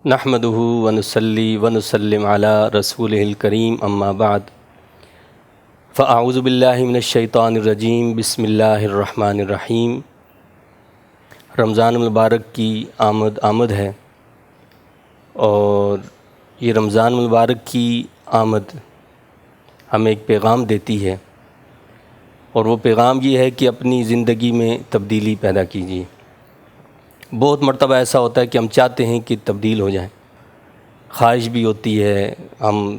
نحمدہ ونصلی ونسلم علی رسولہ الکریم اما بعد فاعوذ باللہ من الشیطان الرجیم بسم اللہ الرحمن الرحیم۔ رمضان المبارک کی آمد ہے، اور یہ رمضان المبارک کی آمد ہمیں ایک پیغام دیتی ہے، اور وہ پیغام یہ ہے کہ اپنی زندگی میں تبدیلی پیدا کیجیے۔ بہت مرتبہ ایسا ہوتا ہے کہ ہم چاہتے ہیں کہ تبدیل ہو جائیں، خواہش بھی ہوتی ہے، ہم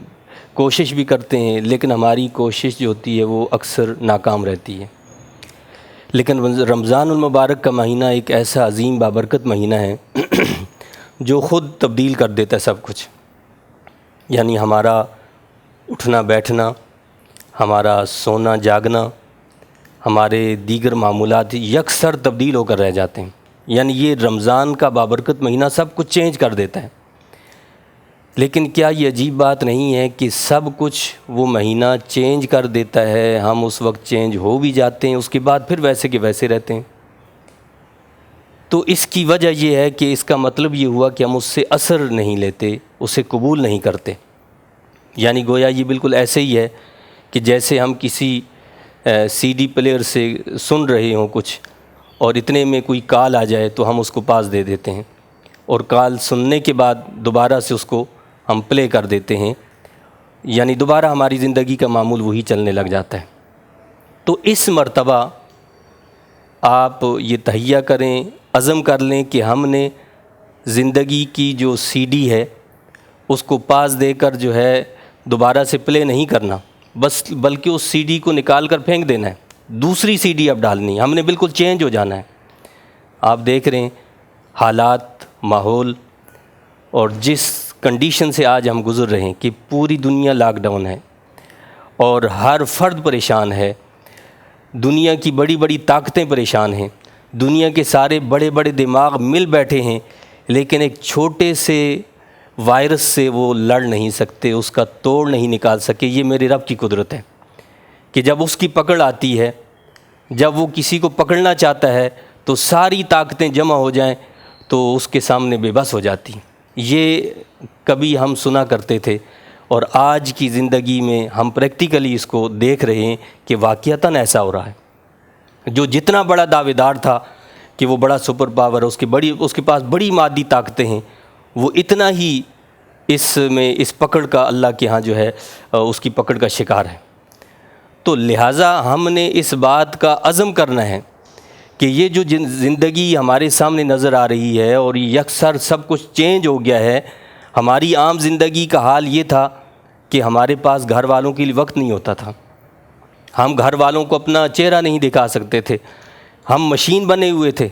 کوشش بھی کرتے ہیں، لیکن ہماری کوشش جو ہوتی ہے وہ اکثر ناکام رہتی ہے۔ لیکن رمضان المبارک کا مہینہ ایک ایسا عظیم بابرکت مہینہ ہے جو خود تبدیل کر دیتا ہے سب کچھ، یعنی ہمارا اٹھنا بیٹھنا، ہمارا سونا جاگنا، ہمارے دیگر معمولات یکسر تبدیل ہو کر رہ جاتے ہیں۔ یعنی یہ رمضان کا بابرکت مہینہ سب کچھ چینج کر دیتا ہے۔ لیکن کیا یہ عجیب بات نہیں ہے کہ سب کچھ وہ مہینہ چینج کر دیتا ہے، ہم اس وقت چینج ہو بھی جاتے ہیں، اس کے بعد پھر ویسے کے ویسے رہتے ہیں۔ تو اس کی وجہ یہ ہے کہ اس کا مطلب یہ ہوا کہ ہم اس سے اثر نہیں لیتے، اسے قبول نہیں کرتے۔ یعنی گویا یہ بالکل ایسے ہی ہے کہ جیسے ہم کسی سی ڈی پلیئر سے سن رہے ہوں کچھ، اور اتنے میں کوئی کال آ جائے تو ہم اس کو پاس دے دیتے ہیں، اور کال سننے کے بعد دوبارہ سے اس کو ہم پلے کر دیتے ہیں، یعنی دوبارہ ہماری زندگی کا معمول وہی چلنے لگ جاتا ہے۔ تو اس مرتبہ آپ یہ تہیہ کریں، عزم کر لیں کہ ہم نے زندگی کی جو سی ڈی ہے اس کو پاس دے کر جو ہے دوبارہ سے پلے نہیں کرنا، بلکہ اس سی ڈی کو نکال کر پھینک دینا ہے، دوسری سی ڈی اب ڈالنی ہے، ہم نے بالکل چینج ہو جانا ہے۔ آپ دیکھ رہے ہیں حالات، ماحول، اور جس کنڈیشن سے آج ہم گزر رہے ہیں کہ پوری دنیا لاک ڈاؤن ہے اور ہر فرد پریشان ہے، دنیا کی بڑی بڑی طاقتیں پریشان ہیں، دنیا کے سارے بڑے بڑے دماغ مل بیٹھے ہیں، لیکن ایک چھوٹے سے وائرس سے وہ لڑ نہیں سکتے، اس کا توڑ نہیں نکال سکے۔ یہ میرے رب کی قدرت ہے کہ جب اس کی پکڑ آتی ہے، جب وہ کسی کو پکڑنا چاہتا ہے تو ساری طاقتیں جمع ہو جائیں تو اس کے سامنے بے بس ہو جاتی۔ یہ کبھی ہم سنا کرتے تھے، اور آج کی زندگی میں ہم پریکٹیکلی اس کو دیکھ رہے ہیں کہ واقعتاً ایسا ہو رہا ہے۔ جو جتنا بڑا دعوے دار تھا کہ وہ بڑا سپر پاور ہے، اس کے پاس بڑی مادی طاقتیں ہیں، وہ اتنا ہی اس پکڑ کا اللہ کے ہاں جو ہے اس کی پکڑ کا شکار ہے۔ تو لہٰذا ہم نے اس بات کا عزم کرنا ہے کہ یہ جو زندگی ہمارے سامنے نظر آ رہی ہے اور یکسر سب کچھ چینج ہو گیا ہے۔ ہماری عام زندگی کا حال یہ تھا کہ ہمارے پاس گھر والوں کے لیے وقت نہیں ہوتا تھا، ہم گھر والوں کو اپنا چہرہ نہیں دکھا سکتے تھے، ہم مشین بنے ہوئے تھے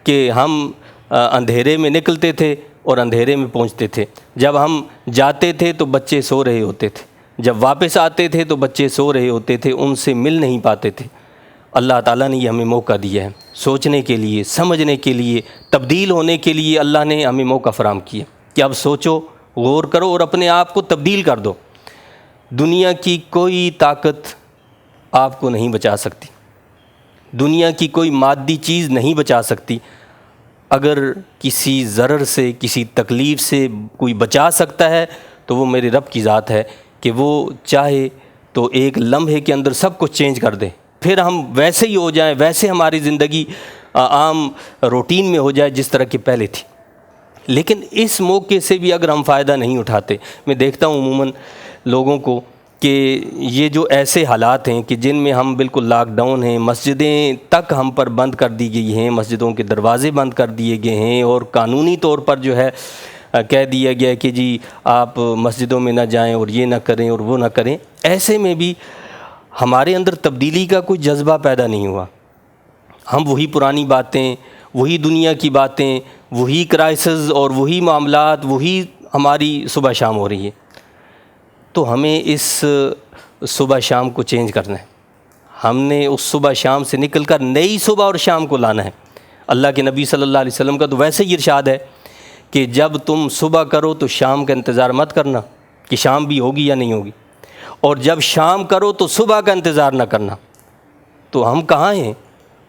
کہ ہم اندھیرے میں نکلتے تھے اور اندھیرے میں پہنچتے تھے، جب ہم جاتے تھے تو بچے سو رہے ہوتے تھے، جب واپس آتے تھے تو بچے سو رہے ہوتے تھے، ان سے مل نہیں پاتے تھے۔ اللہ تعالیٰ نے یہ ہمیں موقع دیا ہے سوچنے کے لیے، سمجھنے کے لیے، تبدیل ہونے کے لیے۔ اللہ نے ہمیں موقع فراہم کیا کہ اب سوچو، غور کرو اور اپنے آپ کو تبدیل کر دو۔ دنیا کی کوئی طاقت آپ کو نہیں بچا سکتی، دنیا کی کوئی مادی چیز نہیں بچا سکتی۔ اگر کسی ضرر سے، کسی تکلیف سے کوئی بچا سکتا ہے تو وہ میرے رب کی ذات ہے کہ وہ چاہے تو ایک لمحے کے اندر سب کچھ چینج کر دے، پھر ہم ویسے ہی ہو جائیں، ویسے ہماری زندگی عام روٹین میں ہو جائے جس طرح کی پہلے تھی۔ لیکن اس موقع سے بھی اگر ہم فائدہ نہیں اٹھاتے، میں دیکھتا ہوں عموماً لوگوں کو کہ یہ جو ایسے حالات ہیں کہ جن میں ہم بالکل لاک ڈاؤن ہیں، مسجدیں تک ہم پر بند کر دی گئی ہیں، مسجدوں کے دروازے بند کر دیے گئے ہیں، اور قانونی طور پر جو ہے کہہ دیا گیا کہ جی آپ مسجدوں میں نہ جائیں اور یہ نہ کریں اور وہ نہ کریں۔ ایسے میں بھی ہمارے اندر تبدیلی کا کوئی جذبہ پیدا نہیں ہوا، ہم وہی پرانی باتیں، وہی دنیا کی باتیں، وہی کرائسز اور وہی معاملات، وہی ہماری صبح شام ہو رہی ہے۔ تو ہمیں اس صبح شام کو چینج کرنا ہے، ہم نے اس صبح شام سے نکل کر نئی صبح اور شام کو لانا ہے۔ اللہ کے نبی صلی اللہ علیہ وسلم کا تو ویسے ہی ارشاد ہے کہ جب تم صبح کرو تو شام کا انتظار مت کرنا کہ شام بھی ہوگی یا نہیں ہوگی، اور جب شام کرو تو صبح کا انتظار نہ کرنا۔ تو ہم کہاں ہیں؟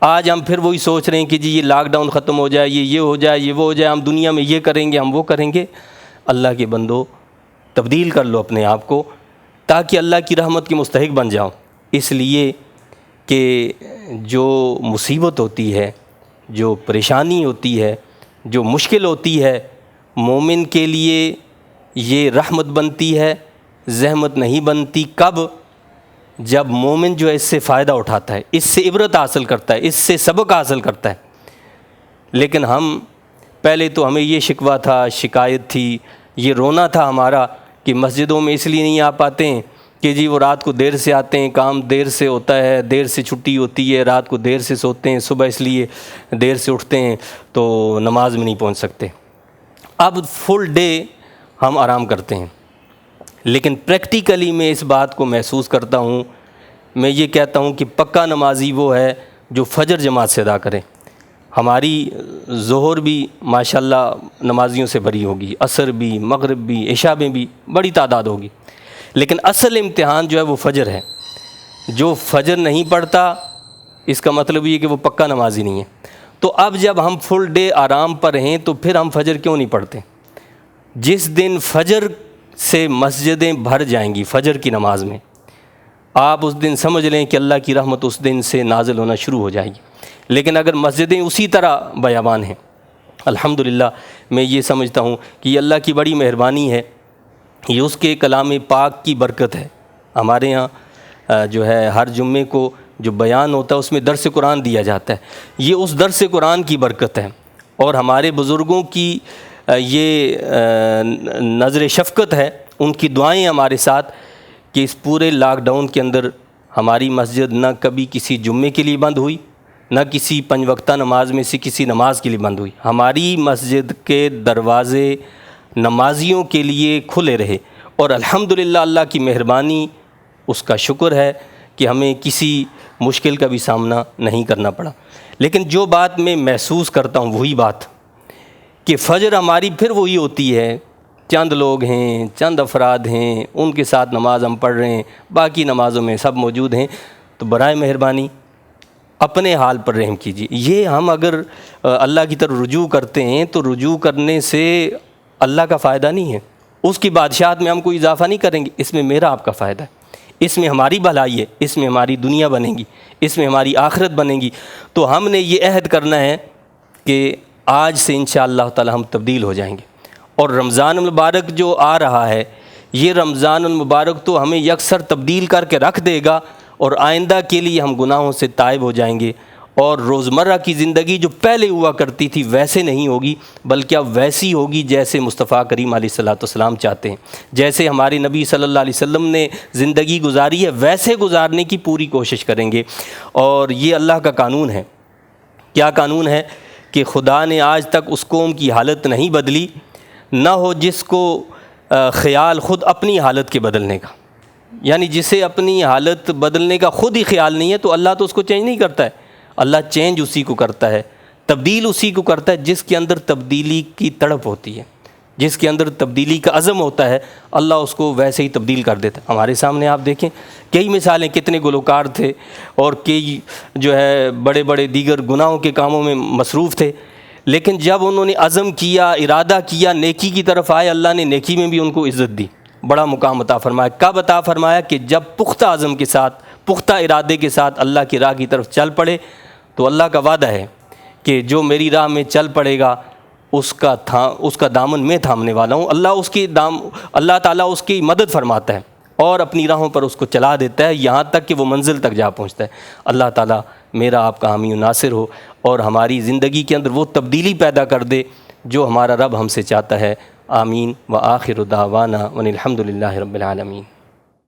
آج ہم پھر وہی سوچ رہے ہیں کہ جی یہ لاک ڈاؤن ختم ہو جائے، یہ ہو جائے، یہ وہ ہو جائے، ہم دنیا میں یہ کریں گے، ہم وہ کریں گے۔ اللہ کے بندو تبدیل کر لو اپنے آپ کو، تاکہ اللہ کی رحمت کے مستحق بن جاؤ۔ اس لیے کہ جو مصیبت ہوتی ہے، جو پریشانی ہوتی ہے، جو مشکل ہوتی ہے، مومن کے لیے یہ رحمت بنتی ہے، زحمت نہیں بنتی۔ کب؟ جب مومن جو ہے اس سے فائدہ اٹھاتا ہے، اس سے عبرت حاصل کرتا ہے، اس سے سبق حاصل کرتا ہے۔ لیکن ہم پہلے تو ہمیں یہ شکوہ تھا، شکایت تھی، یہ رونا تھا ہمارا کہ مسجدوں میں اس لیے نہیں آ پاتے ہیں کہ جی وہ رات کو دیر سے آتے ہیں، کام دیر سے ہوتا ہے، دیر سے چھٹی ہوتی ہے، رات کو دیر سے سوتے ہیں، صبح اس لیے دیر سے اٹھتے ہیں تو نماز میں نہیں پہنچ سکتے۔ اب فل ڈے ہم آرام کرتے ہیں، لیکن پریکٹیکلی میں اس بات کو محسوس کرتا ہوں۔ میں یہ کہتا ہوں کہ پکا نمازی وہ ہے جو فجر جماعت سے ادا کرے۔ ہماری ظہر بھی ماشاءاللہ نمازیوں سے بھری ہوگی، عصر بھی، مغرب بھی، عشاء میں بھی بڑی تعداد ہوگی، لیکن اصل امتحان جو ہے وہ فجر ہے۔ جو فجر نہیں پڑھتا اس کا مطلب یہ کہ وہ پکا نمازی نہیں ہے۔ تو اب جب ہم فل ڈے آرام پر ہیں تو پھر ہم فجر کیوں نہیں پڑھتے؟ جس دن فجر سے مسجدیں بھر جائیں گی فجر کی نماز میں، آپ اس دن سمجھ لیں کہ اللہ کی رحمت اس دن سے نازل ہونا شروع ہو جائے گی۔ لیکن اگر مسجدیں اسی طرح بیابان ہیں، الحمدللہ میں یہ سمجھتا ہوں کہ یہ اللہ کی بڑی مہربانی ہے، یہ اس کے کلام پاک کی برکت ہے۔ ہمارے ہاں جو ہے ہر جمعے کو جو بیان ہوتا ہے اس میں درس قرآن دیا جاتا ہے، یہ اس درس قرآن کی برکت ہے، اور ہمارے بزرگوں کی یہ نظر شفقت ہے، ان کی دعائیں ہمارے ساتھ کہ اس پورے لاک ڈاؤن کے اندر ہماری مسجد نہ کبھی کسی جمعے کے لیے بند ہوئی، نہ کسی 5 وقتہ نماز میں سے کسی نماز کے لیے بند ہوئی۔ ہماری مسجد کے دروازے نمازیوں کے لیے کھلے رہے، اور الحمدللہ اللہ کی مہربانی، اس کا شکر ہے کہ ہمیں کسی مشکل کا بھی سامنا نہیں کرنا پڑا۔ لیکن جو بات میں محسوس کرتا ہوں وہی بات کہ فجر ہماری پھر وہی ہوتی ہے، چند لوگ ہیں، چند افراد ہیں، ان کے ساتھ نماز ہم پڑھ رہے ہیں، باقی نمازوں میں سب موجود ہیں۔ تو برائے مہربانی اپنے حال پر رحم کیجیے۔ یہ ہم اگر اللہ کی طرف رجوع کرتے ہیں تو رجوع کرنے سے اللہ کا فائدہ نہیں ہے، اس کی بادشاہت میں ہم کوئی اضافہ نہیں کریں گے، اس میں میرا آپ کا فائدہ ہے، اس میں ہماری بھلائی ہے، اس میں ہماری دنیا بنے گی، اس میں ہماری آخرت بنے گی۔ تو ہم نے یہ عہد کرنا ہے کہ آج سے انشاءاللہ تعالی ہم تبدیل ہو جائیں گے، اور رمضان المبارک جو آ رہا ہے، یہ رمضان المبارک تو ہمیں یکسر تبدیل کر کے رکھ دے گا، اور آئندہ کے لیے ہم گناہوں سے تائب ہو جائیں گے، اور روزمرہ کی زندگی جو پہلے ہوا کرتی تھی ویسے نہیں ہوگی، بلکہ اب ویسی ہوگی جیسے مصطفیٰ کریم علیہ السلام چاہتے ہیں، جیسے ہمارے نبی صلی اللہ علیہ وسلم نے زندگی گزاری ہے ویسے گزارنے کی پوری کوشش کریں گے۔ اور یہ اللہ کا قانون ہے۔ کیا قانون ہے؟ کہ خدا نے آج تک اس قوم کی حالت نہیں بدلی، نہ ہو جس کو خیال خود اپنی حالت کے بدلنے کا، یعنی جسے اپنی حالت بدلنے کا خود ہی خیال نہیں ہے تو اللہ تو اس کو چینج نہیں کرتا ہے، اللہ چینج اسی کو کرتا ہے، تبدیل اسی کو کرتا ہے جس کے اندر تبدیلی کی تڑپ ہوتی ہے، جس کے اندر تبدیلی کا عزم ہوتا ہے، اللہ اس کو ویسے ہی تبدیل کر دیتا ہے۔ ہمارے سامنے آپ دیکھیں کئی مثالیں، کتنے گلوکار تھے اور کئی جو ہے بڑے بڑے دیگر گناہوں کے کاموں میں مصروف تھے، لیکن جب انہوں نے عزم کیا، ارادہ کیا، نیکی کی طرف آئے، اللہ نے نیکی میں بھی ان کو عزت دی، بڑا مقام عطا فرمایا۔ کب عطا فرمایا؟ کہ جب پختہ عزم کے ساتھ، پختہ ارادے کے ساتھ اللہ کی راہ کی طرف چل پڑے، تو اللہ کا وعدہ ہے کہ جو میری راہ میں چل پڑے گا اس کا دامن میں تھامنے والا ہوں۔ اللہ تعالیٰ اس کی مدد فرماتا ہے اور اپنی راہوں پر اس کو چلا دیتا ہے یہاں تک کہ وہ منزل تک جا پہنچتا ہے۔ اللہ تعالیٰ میرا آپ کا حامی و ناصر ہو اور ہماری زندگی کے اندر وہ تبدیلی پیدا کر دے جو ہمارا رب ہم سے چاہتا ہے۔ آمین و آخر دعوانا ان الحمد للہ رب العالمین۔